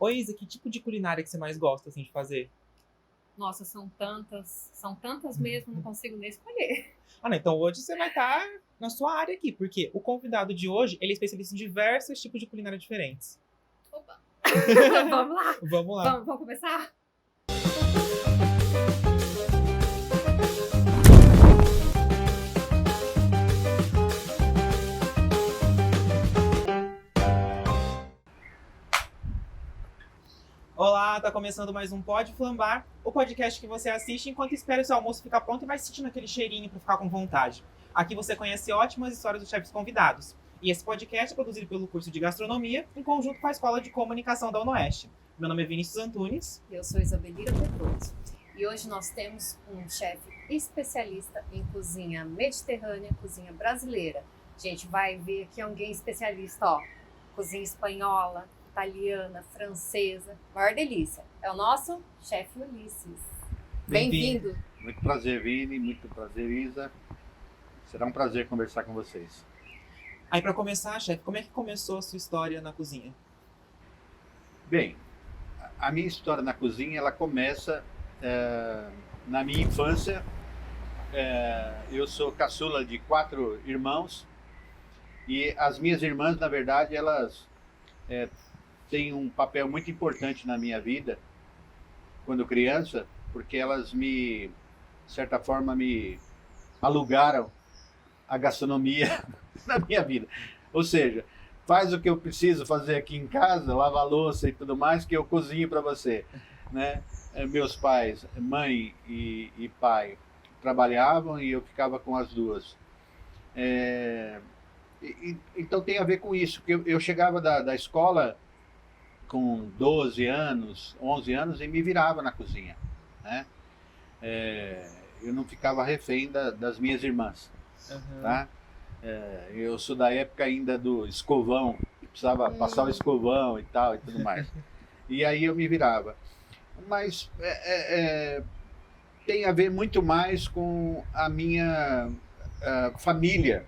Oi, Isa, que tipo de culinária que você mais gosta, assim, de fazer? Nossa, são tantas mesmo, não consigo nem escolher. Ah, não, então hoje você vai estar na sua área aqui, porque o convidado de hoje, ele é especialista em diversos tipos de culinária diferentes. Opa! Vamos lá! Vamos lá. Vamos começar? Olá, tá começando mais um Pode Flambar, o podcast que você assiste enquanto espera o seu almoço ficar pronto e vai sentindo aquele cheirinho para ficar com vontade. Aqui você conhece ótimas histórias dos chefes convidados. E esse podcast é produzido pelo curso de gastronomia em conjunto com a Escola de Comunicação da UnoOeste. Meu nome é Vinícius Antunes. Eu sou Isabelira Pedroso e hoje nós temos um chefe especialista em cozinha mediterrânea, cozinha brasileira. A gente vai ver aqui alguém especialista, ó, cozinha espanhola, italiana, francesa, maior delícia. É o nosso chefe Ulisses. Bem-vindo! Muito prazer, Vini. Muito prazer, Isa. Será um prazer conversar com vocês. Aí, para começar, chefe, como é que começou a sua história na cozinha? Bem, a minha história na cozinha, ela começa na minha infância. Eu sou caçula de 4 irmãos e as minhas irmãs, na verdade, elas têm um papel muito importante na minha vida quando criança, porque elas de certa forma, me alugaram a gastronomia na minha vida. Ou seja, faz o que eu preciso fazer aqui em casa, lava a louça e tudo mais, que eu cozinho para você, né? Meus pais, mãe e pai, trabalhavam e eu ficava com as duas. Então tem a ver com isso, que eu chegava da escola com 12 anos, 11 anos e me virava na cozinha, né? Eu não ficava refém das minhas irmãs, tá? Eu sou da época ainda do escovão, precisava passar o escovão e tal e tudo mais. E aí eu me virava. Mas tem a ver muito mais com a minha família,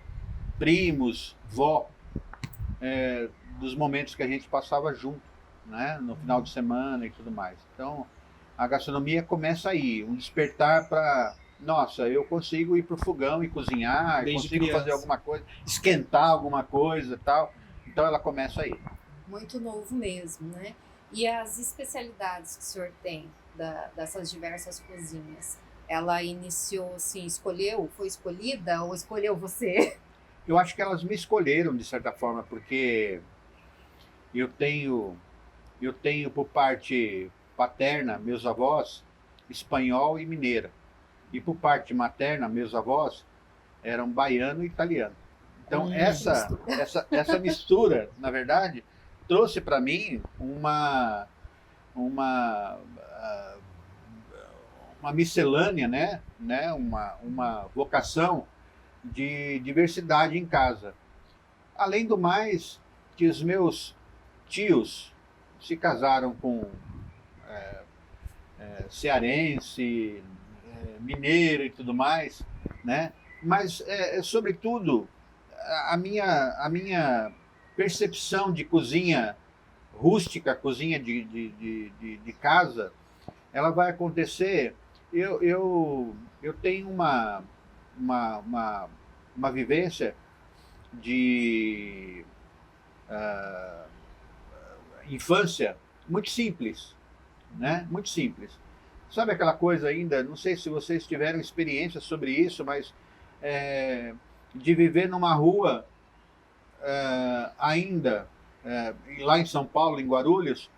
primos, vó, dos momentos que a gente passava junto, né? No final de semana e tudo mais. Então, a gastronomia começa aí, um despertar para, nossa, eu consigo ir para o fogão e cozinhar, Desde consigo criança. fazer alguma coisa, esquentar alguma coisa e tal. Então ela começa aí. Muito novo mesmo, né? E as especialidades que o senhor tem dessas diversas cozinhas? Ela iniciou, assim, foi escolhida ou escolheu você? Eu acho que elas me escolheram de certa forma, porque eu tenho por parte paterna, meus avós, espanhol e mineira. E por parte materna, meus avós eram baiano e italiano. Então essa mistura, na verdade, trouxe para mim uma, ah, uma miscelânea, né? Uma vocação de diversidade em casa. Além do mais, que os meus tios se casaram com cearense, mineiro e tudo mais, né? Mas, sobretudo, a minha percepção de cozinha rústica, cozinha de casa, ela vai acontecer. Eu tenho uma vivência de infância muito simples, né? Muito simples. Sabe aquela coisa ainda, não sei se vocês tiveram experiência sobre isso, mas de viver numa rua ainda, lá em São Paulo, em Guarulhos,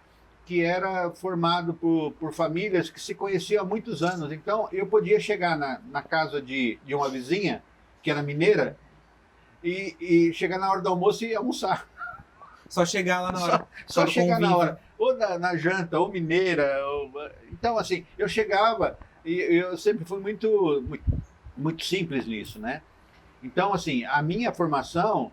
que era formado por famílias que se conheciam há muitos anos. Então eu podia chegar na casa de uma vizinha, que era mineira, e chegar na hora do almoço e almoçar. Só chegar lá na hora. Só do chegar na convívio. hora. Ou na janta, ou mineira. Então, assim, eu chegava e eu sempre fui muito simples nisso, né? Então, assim, a minha formação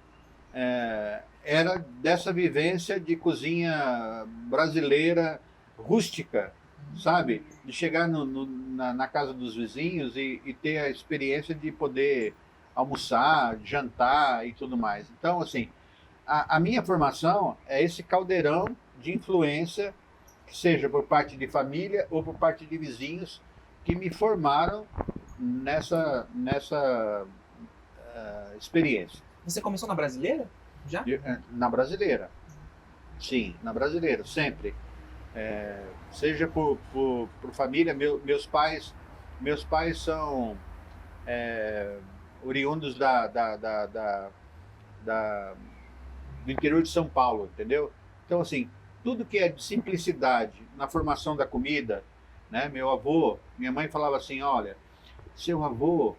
era dessa vivência de cozinha brasileira rústica, sabe? De chegar na casa dos vizinhos e ter a experiência de poder almoçar, jantar e tudo mais. Então, assim, a minha formação é esse caldeirão de influência seja por parte de família ou por parte de vizinhos que me formaram nessa experiência. Você começou na Brasileira? Já? Na Brasileira. Sim, na Brasileira, sempre. Seja por família, meus pais são oriundos do interior de São Paulo, entendeu? Então, assim, tudo que é de simplicidade na formação da comida, né? Minha mãe falava assim, olha, seu avô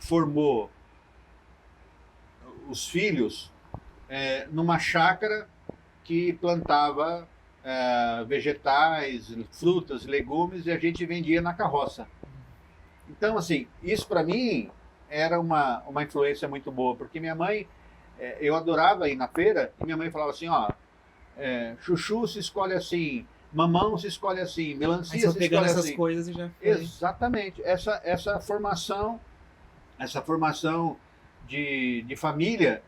formou os filhos numa chácara que plantava vegetais, frutas, legumes, e a gente vendia na carroça. Então, assim, isso para mim era uma influência muito boa, porque minha mãe, eu adorava ir na feira, e minha mãe falava assim, ó, chuchu se escolhe assim, mamão se escolhe assim, melancia se escolhe pegando essas assim. coisas e já foi. Exatamente. Essa formação de família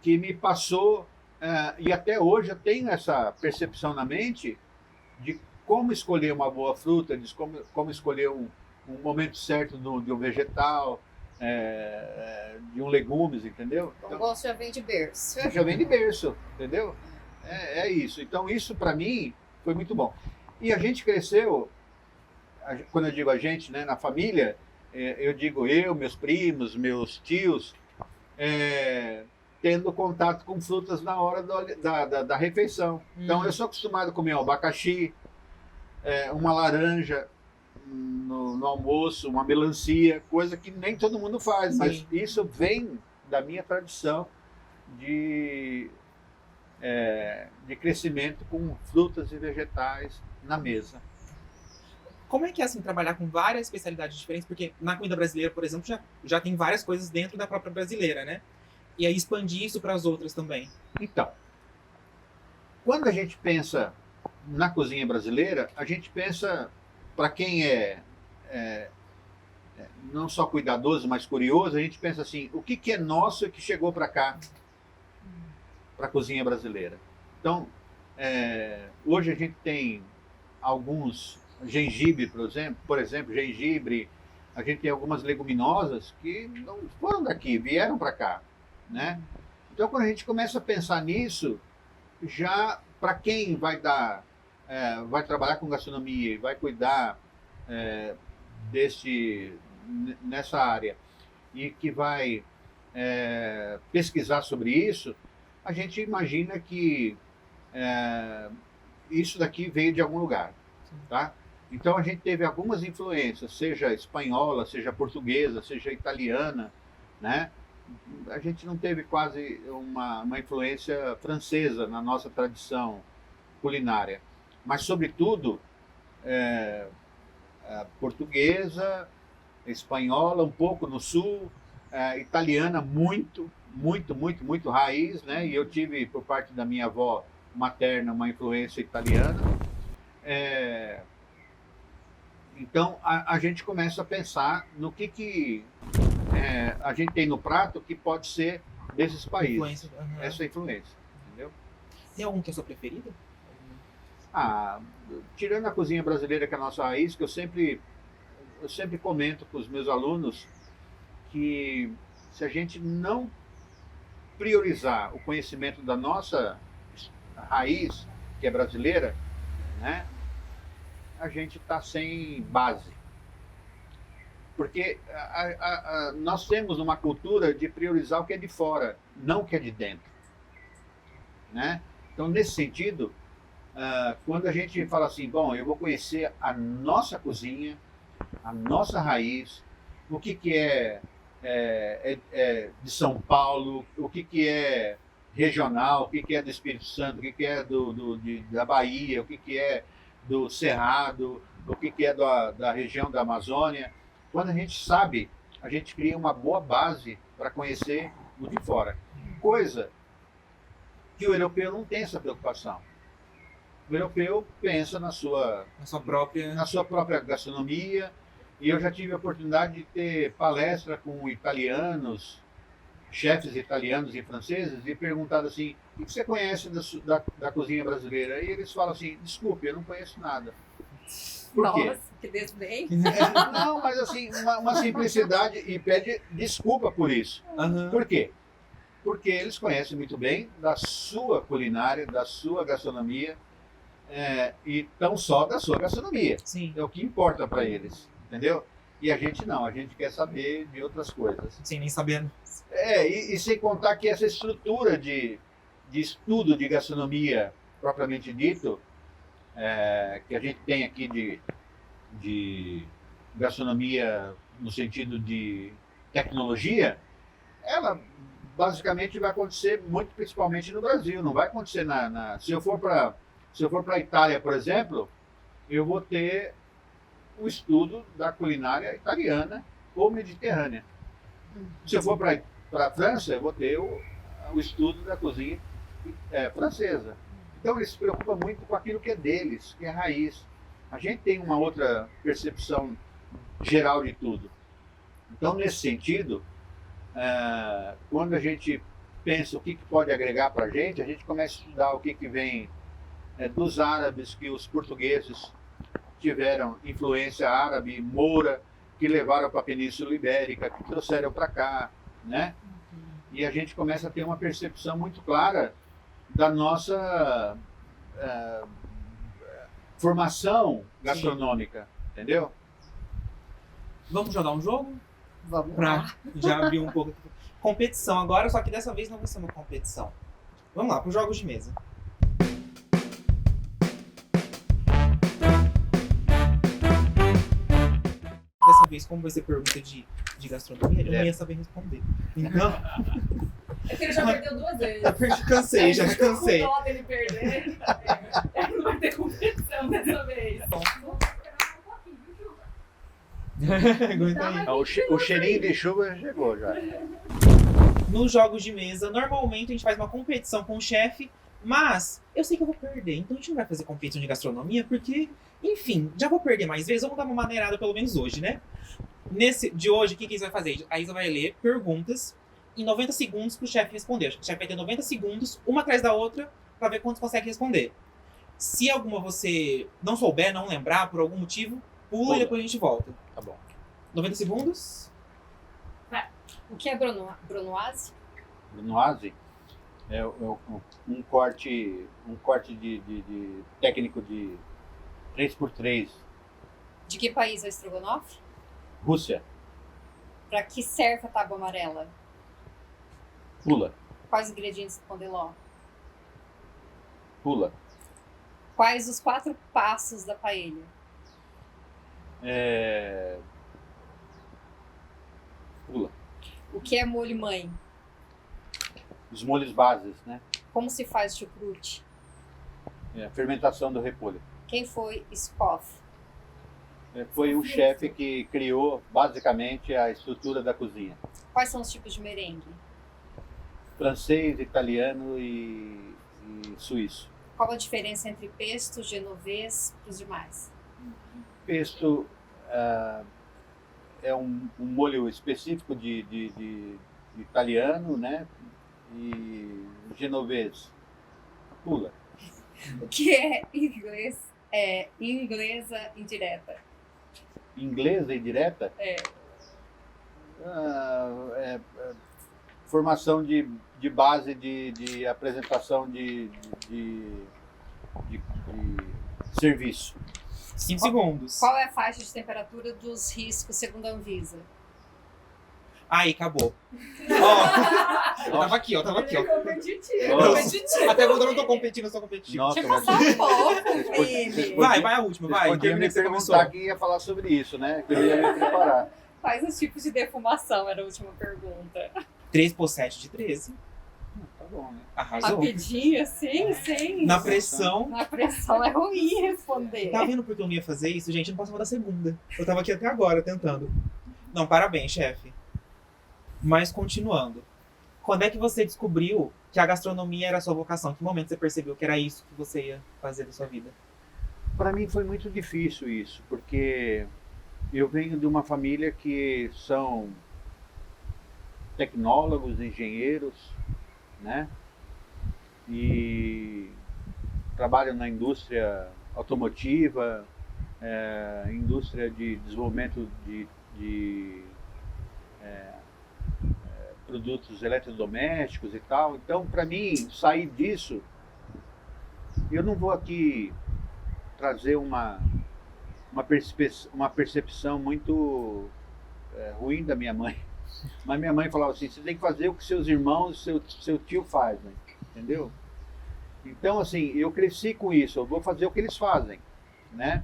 que me passou, e até hoje eu tenho essa percepção na mente de como escolher uma boa fruta, de como escolher um momento certo de um vegetal, de um legumes, entendeu? O gosto já vem de berço. Já vem de berço, entendeu? É isso. Então isso para mim foi muito bom. E a gente cresceu, quando eu digo a gente, né, na família, eu digo eu, meus primos, meus tios, tendo contato com frutas na hora da refeição. Então eu sou acostumado a comer um abacaxi, uma laranja no almoço, uma melancia, coisa que nem todo mundo faz, mas isso vem da minha tradição de crescimento com frutas e vegetais na mesa. Como é que é assim trabalhar com várias especialidades diferentes? Porque na comida brasileira, por exemplo, já tem várias coisas dentro da própria brasileira, né? E aí expandir isso para as outras também. Então, quando a gente pensa na cozinha brasileira, a gente pensa, para quem não só cuidadoso, mas curioso, a gente pensa assim, o que é nosso e que chegou para cá, para a cozinha brasileira? Então, hoje a gente tem alguns gengibre, por exemplo, gengibre, a gente tem algumas leguminosas que não foram daqui, vieram para cá, né? Então, quando a gente começa a pensar nisso, já para quem vai trabalhar com gastronomia e vai cuidar nessa área e que vai pesquisar sobre isso, a gente imagina que isso daqui veio de algum lugar, tá? Então a gente teve algumas influências, seja espanhola, seja portuguesa, seja italiana, né? A gente não teve quase uma influência francesa na nossa tradição culinária, mas sobretudo portuguesa, espanhola, um pouco no sul, italiana muito raiz, né? E eu tive por parte da minha avó materna uma influência italiana. Então a gente começa a pensar no que a gente tem no prato que pode ser desses países, essa influência, entendeu? Tem algum que é a sua preferida? Tirando a cozinha brasileira, que é a nossa raiz, que eu sempre comento com os meus alunos que se a gente não priorizar o conhecimento da nossa raiz, que é brasileira, né, a gente está sem base. Porque nós temos uma cultura de priorizar o que é de fora, não o que é de dentro, né? Então, nesse sentido, quando a gente fala assim, bom, eu vou conhecer a nossa cozinha, a nossa raiz, o que é de São Paulo, o que é regional, o que é do Espírito Santo, o que é da Bahia, o que é do Cerrado, o que é da região da Amazônia. Quando a gente sabe, a gente cria uma boa base para conhecer o de fora. Coisa que o europeu não tem essa preocupação. O europeu pensa na sua própria gastronomia, e eu já tive a oportunidade de ter palestra com italianos, chefes italianos e franceses e perguntado assim, o que você conhece da cozinha brasileira? E eles falam assim, desculpe, eu não conheço nada. Por quê? Nossa, que desdém. Não, mas assim, uma simplicidade e pede desculpa por isso. Aham. Por quê? Porque eles conhecem muito bem da sua culinária, da sua gastronomia, e tão só da sua gastronomia. Sim, É o que importa para eles, entendeu? E a gente não, a gente quer saber de outras coisas. sem nem saber. E sem contar que essa estrutura de estudo de gastronomia, propriamente dito, que a gente tem aqui de gastronomia no sentido de tecnologia, ela basicamente vai acontecer muito principalmente no Brasil, não vai acontecer se eu for para a Itália, por exemplo, eu vou ter o estudo da culinária italiana ou mediterrânea. Se eu for para a França, eu vou ter o estudo da cozinha francesa. Então eles se preocupam muito com aquilo que é deles, que é a raiz. A gente tem uma outra percepção geral de tudo. Então, nesse sentido, quando a gente pensa o que pode agregar para a gente começa a estudar o que vem dos árabes, que os portugueses tiveram influência árabe, moura, que levaram para a Península Ibérica, que trouxeram para cá, né? E a gente começa a ter uma percepção muito clara da nossa formação gastronômica, entendeu? Vamos jogar um jogo? Vamos Pra lá. já abrir um pouco. Competição agora, só que dessa vez não vai ser uma competição. Vamos lá, para os jogos de mesa. Dessa vez, como vai ser pergunta de gastronomia, eu não ia saber responder. Então, É que ele já perdeu 2 vezes. cansei, já cansei. Com dó dele perder, ele não vai ter competição dessa vez. Aguenta aí. O cheirinho de chuva chegou já. Nos jogos de mesa, normalmente a gente faz uma competição com o chefe, mas eu sei que eu vou perder, então a gente não vai fazer competição de gastronomia, porque, enfim, já vou perder mais vezes, vamos dar uma maneirada pelo menos hoje, né? Nesse de hoje, o que a Isa vai fazer? A Isa vai ler perguntas em 90 segundos pro chefe responder. O chefe vai ter 90 segundos, uma atrás da outra, pra ver quantos consegue responder. Se alguma você não souber, não lembrar, por algum motivo, pula e depois a gente volta. Tá bom. 90 segundos? O que é bronoise? Brunoise é um corte de técnico de 3x3, De que país é o estrogonofe? Rússia, Para que serve a tábua amarela? pula, Quais os ingredientes do pão de ló? pula. Quais os 4 passos da paella? Pula. O que é molho mãe? Os molhos bases, né? Como se faz chucrute? Fermentação do repolho. Quem foi Scoff? Foi um chefe que criou basicamente a estrutura da cozinha. Quais são os tipos de merengue? Francês, italiano e suíço. Qual a diferença entre pesto, genovês e os demais? Pesto é um molho específico de italiano, né? E genovês. Pula. O que é inglesa indireta? Inglesa e direta? É. Formação de base de apresentação de serviço. 5 segundos. Qual é a faixa de temperatura dos riscos segundo a Anvisa? Aí, acabou. Ó, eu tava aqui, ó. Competitivo. Nossa. Até agora eu não tô competindo, eu sou competitivo. Nossa, Deixa mas passar um pouco, vocês Felipe. podiam- Vai a última, vocês vai. podiam Termina me que você começou. perguntar que ia falar sobre isso, né? Que eu ia me preparar. Quais os tipos de defumação? Era a última pergunta. 3 por 7 de 13. Tá bom, né? Arrasou. Rapidinho, assim, sim. Na pressão. Na pressão é ruim responder. Tá vendo porque eu não ia fazer isso? Gente, eu não posso mandar segunda. Eu tava aqui até agora tentando. Não, parabéns, chefe. Mas continuando. Quando é que você descobriu que a gastronomia era a sua vocação? Que momento você percebeu que era isso que você ia fazer da sua vida? Para mim foi muito difícil isso, porque eu venho de uma família que são tecnólogos, engenheiros, né? E trabalham na indústria automotiva, indústria de desenvolvimento de produtos eletrodomésticos e tal. Então, para mim, sair disso, eu não vou aqui trazer uma percepção muito ruim da minha mãe. Mas minha mãe falava assim, você tem que fazer o que seus irmãos, seu tio faz, né? Entendeu? Então, assim, eu cresci com isso, eu vou fazer o que eles fazem, né?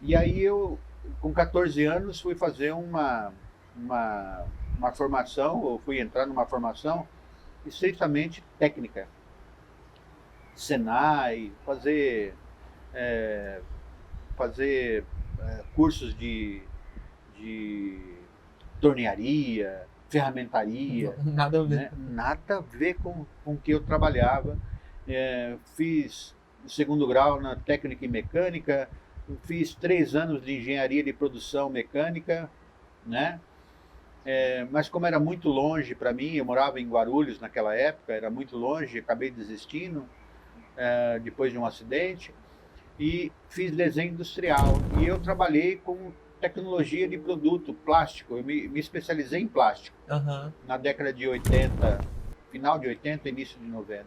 E aí eu, com 14 anos, fui fazer uma formação, ou fui entrar numa formação estritamente técnica. Senai, fazer cursos de tornearia, ferramentaria. Nada a ver. Né? Nada a ver com o que eu trabalhava. Fiz o segundo grau na técnica e mecânica, fiz 3 anos de engenharia de produção mecânica, né? Mas como era muito longe para mim, eu morava em Guarulhos naquela época, era muito longe, acabei desistindo depois de um acidente, e fiz desenho industrial. E eu trabalhei com tecnologia de produto, plástico, eu me especializei em plástico, na década de 80, final de 80, início de 90.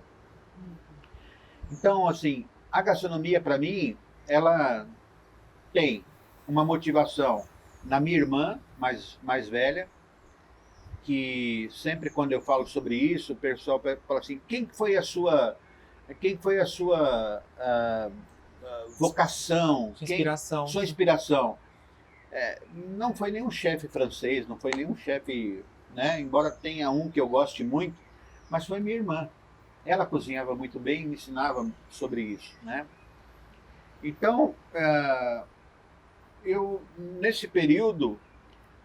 Então, assim, a gastronomia para mim, ela tem uma motivação na minha irmã, mais velha, que sempre quando eu falo sobre isso, o pessoal fala assim, quem foi a sua vocação? Sua inspiração? Não foi nenhum chefe francês, não foi nenhum chefe, né? Embora tenha um que eu goste muito, mas foi minha irmã. Ela cozinhava muito bem e me ensinava sobre isso, né? Então, nesse período,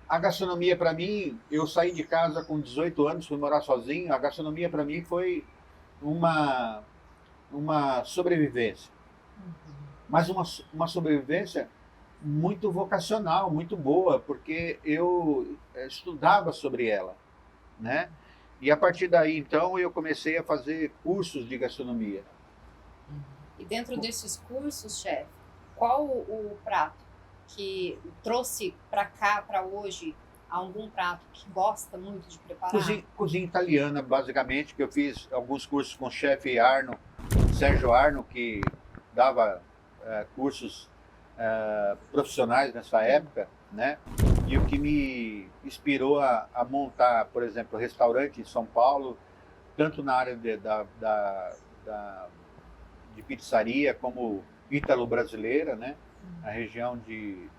a gastronomia para mim, eu saí de casa com 18 anos, fui morar sozinho, a gastronomia para mim foi uma sobrevivência. Mas uma sobrevivência muito vocacional, muito boa, porque eu estudava sobre ela, né? E a partir daí, então, eu comecei a fazer cursos de gastronomia. E dentro desses cursos, chefe, qual o prato que trouxe para cá, para hoje, algum prato que gosta muito de preparar? Cozinha italiana, basicamente, que eu fiz alguns cursos com o chefe Arno, Sérgio Arno, que dava cursos profissionais nessa época, né? E o que me inspirou a montar, por exemplo, restaurante em São Paulo, tanto na área de pizzaria como ítalo-brasileira, né? A região de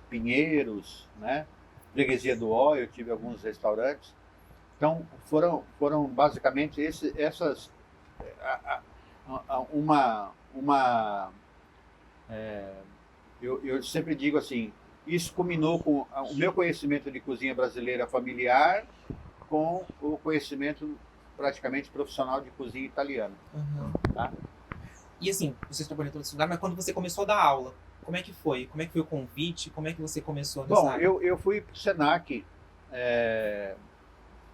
Pinheiros, né? Freguesia do Ó, eu tive alguns restaurantes. Então, foram basicamente essas... Eu sempre digo assim, isso culminou com o meu conhecimento de cozinha brasileira familiar com o conhecimento praticamente profissional de cozinha italiana. Tá? E assim, você trabalhou em todo esse lugar, mas quando você começou a dar aula, como é que foi? Como é que foi o convite? Como é que você começou nessa área? Eu fui para o Senac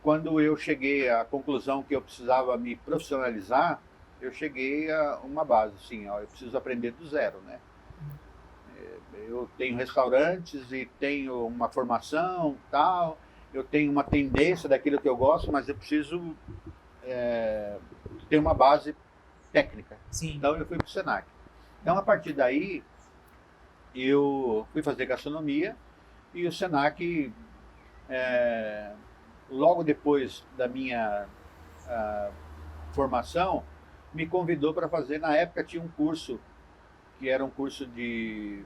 quando eu cheguei à conclusão que eu precisava me profissionalizar, eu cheguei a uma base, assim, eu preciso aprender do zero, né? Eu tenho restaurantes e tenho uma formação, tal, eu tenho uma tendência daquilo que eu gosto, mas eu preciso ter uma base técnica. Sim. Então eu fui para o Senac. Então a partir daí eu fui fazer gastronomia e o Senac, logo depois da minha formação, me convidou para fazer, na época tinha um curso, que era um curso de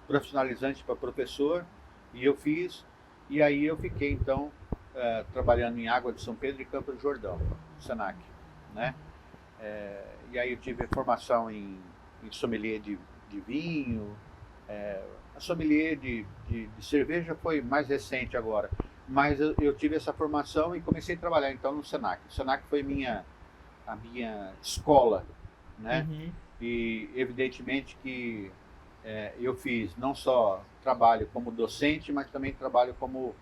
profissionalizante para professor, e eu fiz, e aí eu fiquei então trabalhando em Água de São Pedro e Campos do Jordão, Senac, né? E aí eu tive formação em sommelier de vinho, a sommelier de cerveja foi mais recente agora, mas eu tive essa formação e comecei a trabalhar então no Senac. O Senac foi a minha escola, né? E evidentemente que eu fiz não só trabalho como docente, mas também trabalho como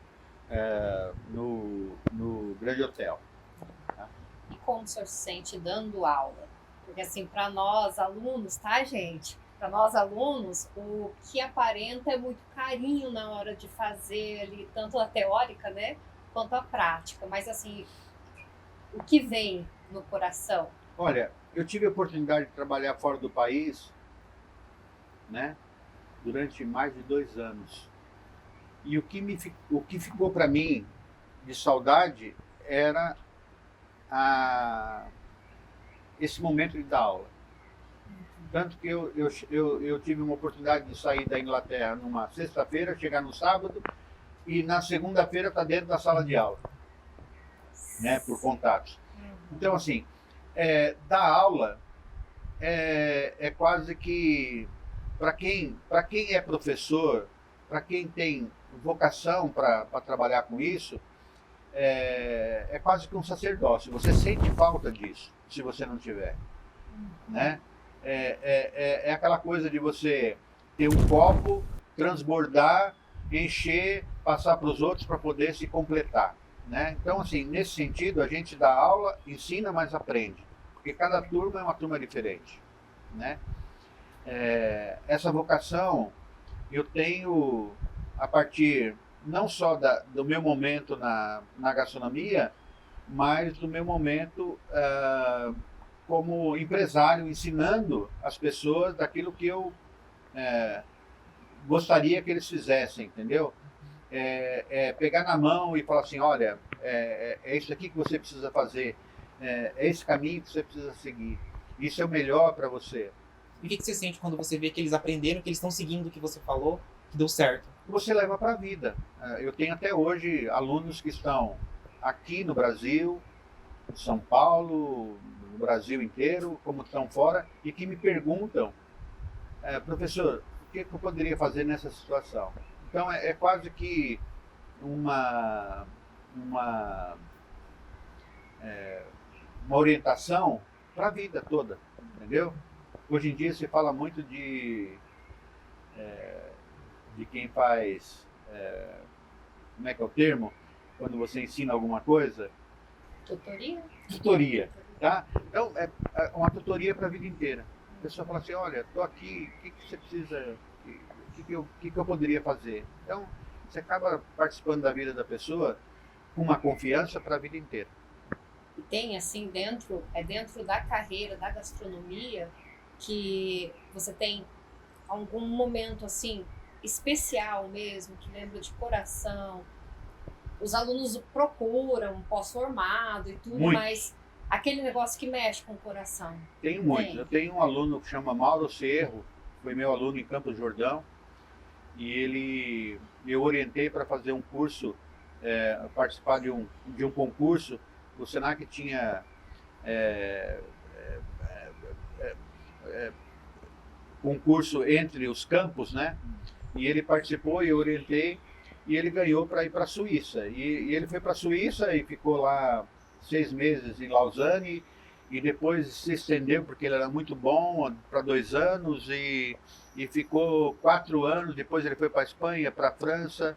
no grande hotel. E como o senhor se sente dando aula? Porque assim, para nós alunos, tá, gente? Para nós alunos, o que aparenta é muito carinho na hora de fazer ali, tanto a teórica, né, quanto a prática. Mas assim, o que vem no coração? Olha, eu tive a oportunidade de trabalhar fora do país, né, durante mais de 2 anos. E o que ficou para mim de saudade era esse momento de dar aula. Tanto que eu tive uma oportunidade de sair da Inglaterra numa sexta-feira, chegar no sábado, e na segunda-feira estar dentro da sala de aula, né, por contatos. Então, assim, dar aula é quase que, para quem é professor, para quem tem vocação para trabalhar com isso, é quase que um sacerdócio. Você sente falta disso, se você não tiver, né? É aquela coisa de você ter um copo, transbordar, encher, passar para os outros para poder se completar, né? Então, assim, nesse sentido, a gente dá aula, ensina, mas aprende, porque cada turma é uma turma diferente, né? Essa vocação eu tenho a partir não só do meu momento na gastronomia, mas do meu momento como empresário, ensinando as pessoas daquilo que eu gostaria que eles fizessem, entendeu? Pegar na mão e falar assim, olha, é isso aqui que você precisa fazer, é esse caminho que você precisa seguir, isso é o melhor para você. E o que você sente quando você vê que eles aprenderam, que eles estão seguindo o que você falou, que deu certo? Você leva para a vida. Eu tenho até hoje alunos que estão aqui no Brasil, em São Paulo, no Brasil inteiro, como estão fora, e que me perguntam, professor, o que eu poderia fazer nessa situação? Então é quase que uma orientação para a vida toda, entendeu? Hoje em dia se fala muito de quem faz, como é que é o termo? Quando você ensina alguma coisa? Tutoria? Tutoria, tá? Então, é uma tutoria para a vida inteira. A pessoa fala assim, olha, estou aqui, o que você precisa, o que eu poderia fazer? Então, você acaba participando da vida da pessoa com uma confiança para a vida inteira. E tem, assim, dentro da carreira da gastronomia, que você tem algum momento, assim, especial mesmo, que lembra de coração. Os alunos procuram pós-formado e tudo, Muito. Mas aquele negócio que mexe com o coração. Tenho muitos. Eu tenho um aluno que chama Mauro Cerro, foi meu aluno em Campos do Jordão, e eu orientei para fazer um curso, participar de um concurso. O Senac tinha concurso entre os campos, né? E ele participou e eu orientei, e ele ganhou para ir para a Suíça. E ele foi para a Suíça e ficou lá 6 meses em Lausanne, e depois se estendeu, porque ele era muito bom, para 2 anos, e ficou 4 anos. Depois ele foi para a Espanha, para a França,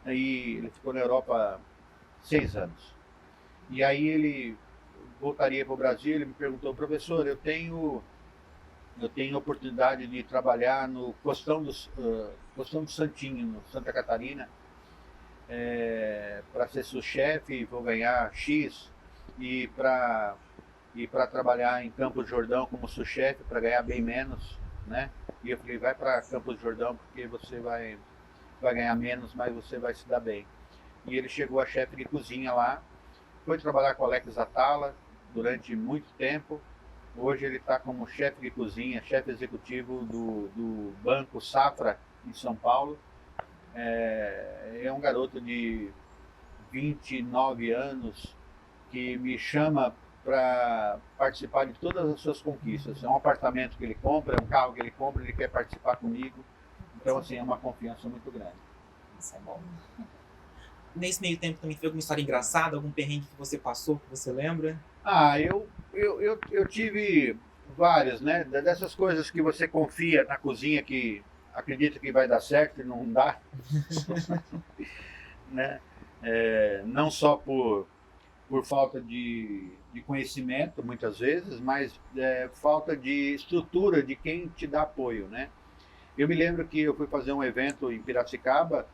e ele ficou na Europa 6 anos. E aí ele voltaria para o Brasil. Ele me perguntou, professor, eu tenho a oportunidade de trabalhar no Costão do Santinho, no Santa Catarina, para ser sous-chefe, vou ganhar X, e para trabalhar em Campos do Jordão como sous-chefe, para ganhar bem menos, né? E eu falei, vai para Campos do Jordão, porque você vai ganhar menos, mas você vai se dar bem. E ele chegou a chefe de cozinha lá, foi trabalhar com Alex Atala durante muito tempo. Hoje ele está como chefe de cozinha, chefe executivo do Banco Safra, em São Paulo. É um garoto de 29 anos que me chama para participar de todas as suas conquistas. É um apartamento que ele compra, é um carro que ele compra, ele quer participar comigo. Então, assim, é uma confiança muito grande. Isso é bom. Nesse meio tempo também teve alguma história engraçada, algum perrengue que você passou, que você lembra? Eu tive várias, né? Dessas coisas que você confia na cozinha, que acredita que vai dar certo e não dá. Né? Não só por falta de conhecimento, muitas vezes, mas falta de estrutura de quem te dá apoio, né? Eu me lembro que eu fui fazer um evento em Piracicaba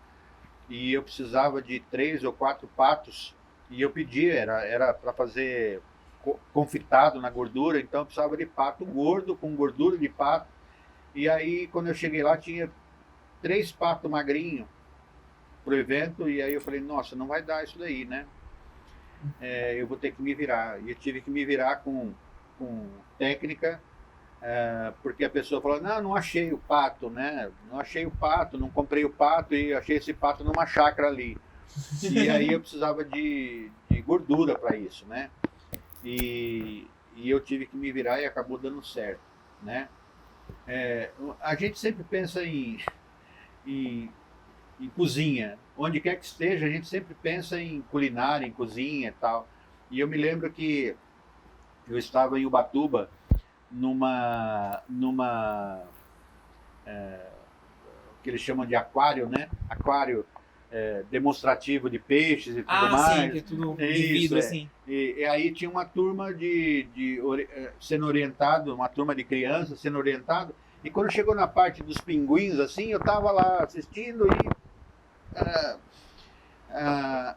e eu precisava de 3 ou 4 patos e eu pedi, era para fazer confitado na gordura, então eu precisava de pato gordo com gordura de pato. E aí, quando eu cheguei lá, tinha 3 patos magrinhos pro evento, e aí eu falei, nossa, não vai dar isso daí, né? Eu vou ter que me virar. E eu tive que me virar com técnica, porque a pessoa falou, não achei o pato, né? Não achei o pato, não comprei o pato e achei esse pato numa chácara ali. E aí eu precisava de gordura para isso, né? E eu tive que me virar e acabou dando certo, né? A gente sempre pensa em cozinha. Onde quer que esteja, a gente sempre pensa em culinária, em cozinha e tal. E eu me lembro que eu estava em Ubatuba, numa que eles chamam de aquário, né? Aquário demonstrativo de peixes e tudo mais. Sim, que é tudo de vidro, assim. E aí tinha uma turma sendo orientado, uma turma de crianças sendo orientado. E quando chegou na parte dos pinguins, assim, eu estava lá assistindo e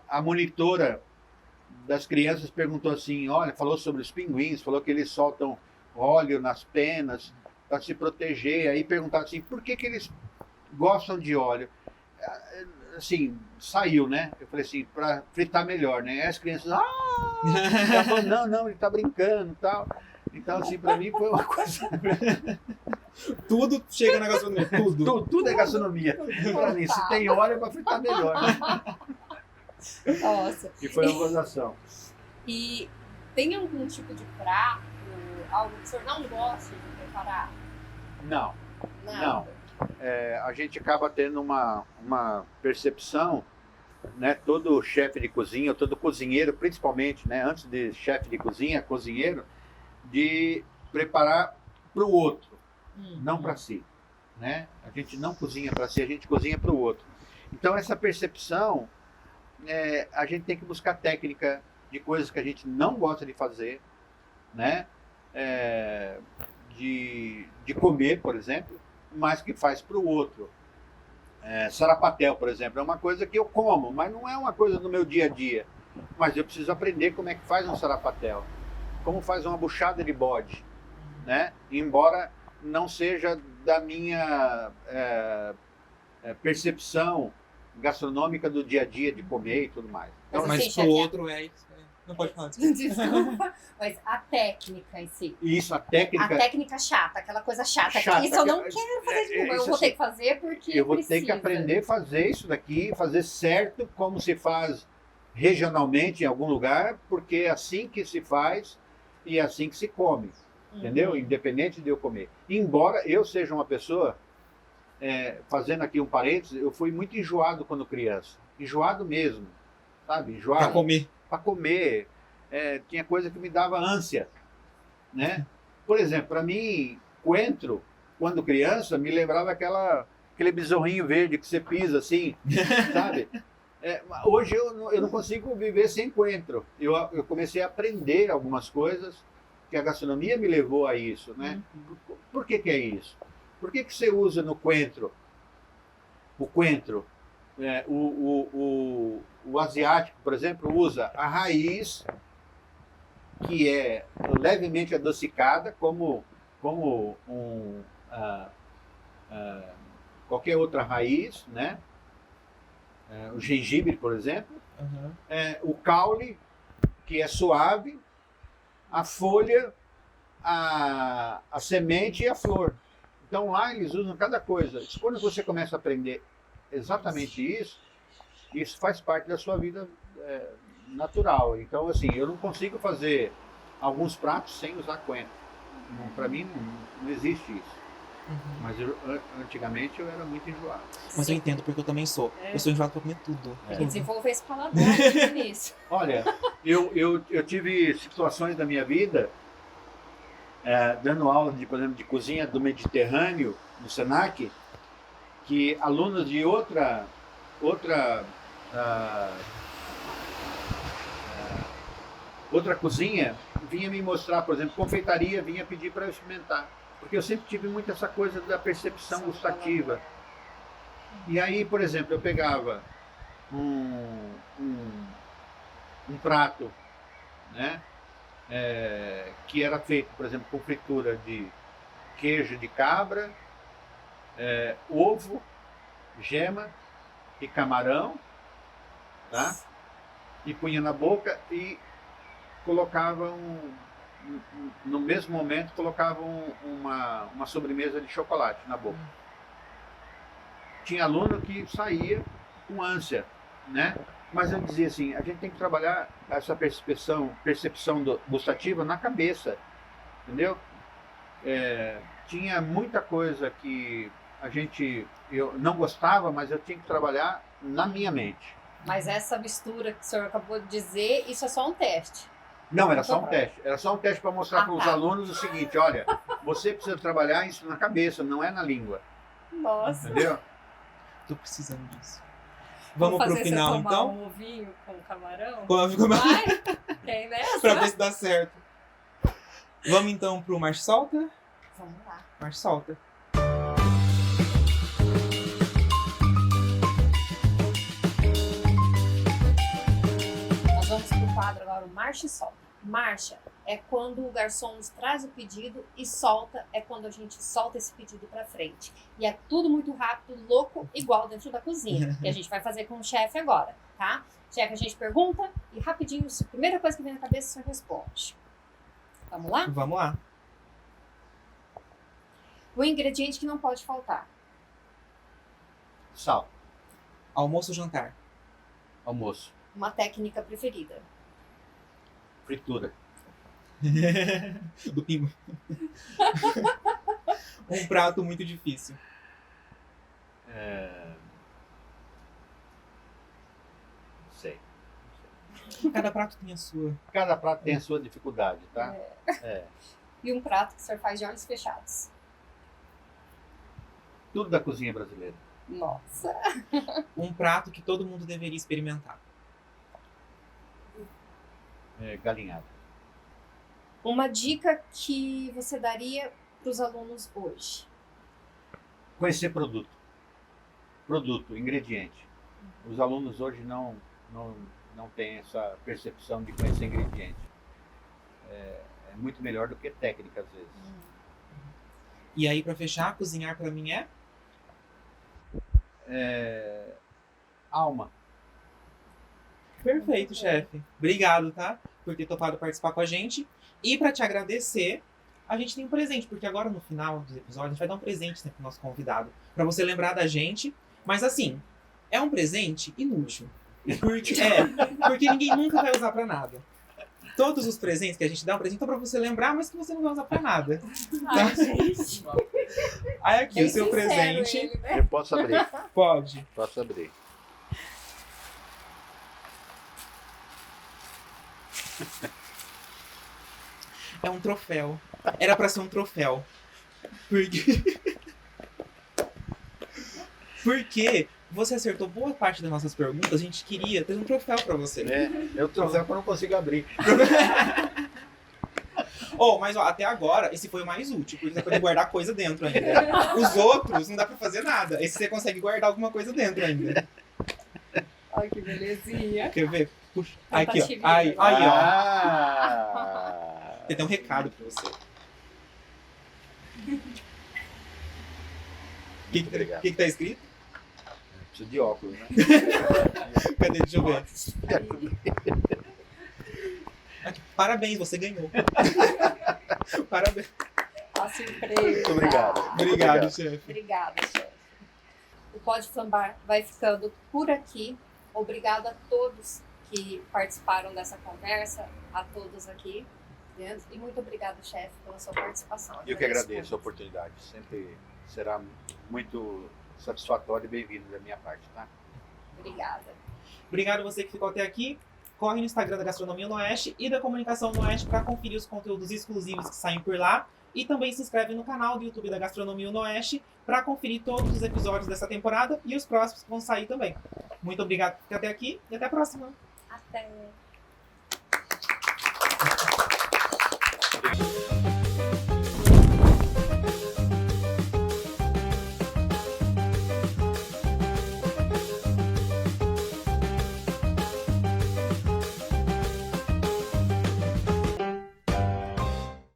a monitora das crianças perguntou assim, olha, falou sobre os pinguins, falou que eles soltam óleo nas penas para se proteger. Aí perguntaram assim, por que eles gostam de óleo? Assim, saiu, né? Eu falei assim, para fritar melhor, né? Aí as crianças, ela falou, não, ele tá brincando e tal. Então, assim, para mim foi uma coisa... Tudo chega na gastronomia, tudo. Tudo é gastronomia. Para mim, se tem óleo é para fritar melhor, né? Nossa. E foi uma gozação. E tem algum tipo de prato, algo que o senhor não gosta de preparar? Não. Nada. A gente acaba tendo uma percepção, né? Todo chefe de cozinha, todo cozinheiro, principalmente, né? Antes de chefe de cozinha, cozinheiro, de preparar para o outro, não para si, né? A gente não cozinha para si, a gente cozinha para o outro. Então essa percepção, a gente tem que buscar técnica de coisas que a gente não gosta de fazer, né? De comer, por exemplo, mas que faz para o outro. Sarapatel, por exemplo, é uma coisa que eu como, mas não é uma coisa do meu dia a dia. Mas eu preciso aprender como é que faz um sarapatel, como faz uma buchada de bode, né? Embora não seja da minha percepção gastronômica do dia a dia de comer e tudo mais. Então, Mas assim, pro chefe, outro não pode falar disso. Desculpa, mas a técnica em si. Isso, a técnica chata, aquela coisa chata. Chata, Isso eu não que- quero fazer de novo. Eu isso vou assim, ter que fazer porque eu vou ter precisa. que aprender a fazer isso daqui, fazer certo como se faz regionalmente em algum lugar, porque é assim que se faz e é assim que se come, entendeu? Independente de eu comer. Embora eu seja uma pessoa, fazendo aqui um parênteses, eu fui muito enjoado quando criança. Enjoado mesmo, sabe? Enjoado. Pra comer. Para comer. Tinha coisa que me dava ânsia, né? Por exemplo, para mim, coentro, quando criança, me lembrava aquele besorrinho verde que você pisa assim, sabe? Hoje eu não consigo viver sem coentro. Eu comecei a aprender algumas coisas que a gastronomia me levou a isso, né? Por que é isso? Por que você usa no coentro? O coentro, o asiático, por exemplo, usa a raiz, que é levemente adocicada, como qualquer outra raiz, né? O gengibre, por exemplo. O caule, que é suave, a folha, a semente e a flor. Então lá eles usam cada coisa. Quando você começa a aprender exatamente isso faz parte da sua vida natural. Então, assim, eu não consigo fazer alguns pratos sem usar coentro. Para mim, não existe isso. Mas antigamente eu era muito enjoado. Mas eu entendo, porque eu também sou. Eu sou enjoado pra comer tudo. Tem que desenvolver esse paladar no início. Olha, eu tive situações da minha vida, dando aula, por exemplo, de cozinha do Mediterrâneo, no Senac, que alunos de outra cozinha vinha me mostrar, por exemplo, confeitaria, vinha pedir para eu experimentar. Porque eu sempre tive muito essa coisa da percepção gustativa. E aí, por exemplo, eu pegava um prato, né, que era feito, por exemplo, com fritura de queijo de cabra, ovo, gema e camarão, tá? E punha na boca e colocava no mesmo momento colocava uma sobremesa de chocolate na boca. Tinha aluno que saía com ânsia, né? Mas eu dizia assim, a gente tem que trabalhar essa percepção gustativa na cabeça, entendeu? Tinha muita coisa que eu não gostava, mas eu tinha que trabalhar na minha mente. Mas essa mistura que o senhor acabou de dizer, isso é só um teste. Não, era só um teste. Era só um teste para mostrar para os tá. alunos o seguinte, olha, você precisa trabalhar isso na cabeça, não é na língua. Nossa. Entendeu? Tô precisando disso. Vamos pro final, você tomar então? um ovinho com camarão? Vai? Tem nessa? Pra ver se dá certo. Vamos então pro Marcha Solta? Vamos lá. Marcha Solta. Nós vamos pro quadro agora, o Marcha e Solta. Marcha é quando o garçom nos traz o pedido e solta é quando a gente solta esse pedido pra frente. E é tudo muito rápido, louco, igual dentro da cozinha. E a gente vai fazer com o chefe agora, tá? Chefe, a gente pergunta e rapidinho, a primeira coisa que vem na cabeça, o senhor responde. Vamos lá? Vamos lá. O ingrediente que não pode faltar. Sal, Almoço ou jantar? almoço, Uma técnica preferida. fritura, Do pingo. Um prato muito difícil. não sei. Cada prato tem a sua. Cada prato tem a sua dificuldade, tá? E um prato que o senhor faz de olhos fechados. Tudo da cozinha brasileira. Nossa. Um prato que todo mundo deveria experimentar. Galinhada. Uma dica que você daria para os alunos hoje. Conhecer produto. Produto, ingrediente. Os alunos hoje não têm essa percepção de conhecer ingrediente. É muito melhor do que técnica, às vezes. E aí, pra fechar, cozinhar pra mim Alma. Perfeito, chefe. Obrigado, tá? Por ter topado participar com a gente. E pra te agradecer, a gente tem um presente, porque agora no final dos episódios a gente vai dar um presente, né, pro nosso convidado. Pra você lembrar da gente. Mas assim, é um presente inútil. Porque ninguém nunca vai usar pra nada. Todos os presentes que a gente dá um presente é pra você lembrar, mas que você não vai usar pra nada. Ai, gente. Aí aqui, Bem o seu sincero presente. ele, né? Eu posso abrir. Pode. Posso abrir. É um troféu. Era pra ser um troféu. Porque você acertou boa parte das nossas perguntas, a gente queria ter um troféu pra você. É o troféu que eu não consigo abrir. Mas até agora, esse foi o mais útil, porque você pode guardar coisa dentro ainda. Os outros não dá pra fazer nada. Esse você consegue guardar alguma coisa dentro ainda. Ai, que belezinha. Quer ver? Puxa. Aqui, ó. Tentativa. Aí, ó. Ah! Tem até um recado pra você. O que tá escrito? Preciso de óculos, né? Cadê? Deixa eu ver. Aqui. Parabéns, você ganhou. Parabéns. A surpresa. Muito obrigado. Obrigado, chefe. Obrigada, chefe. O Pode Flambar vai ficando por aqui. Obrigado a todos que participaram dessa conversa, a todos aqui dentro. E muito obrigado, chefe, pela sua participação. Eu que agradeço a oportunidade. Sempre será muito satisfatório e bem-vindo da minha parte, tá? Obrigada. Obrigado a você que ficou até aqui. Corre no Instagram da Gastronomia no Oeste e da Comunicação no Oeste para conferir os conteúdos exclusivos que saem por lá. E também se inscreve no canal do YouTube da Gastronomia no Oeste para conferir todos os episódios dessa temporada e os próximos que vão sair também. Muito obrigado por ficar até aqui e até a próxima! Até!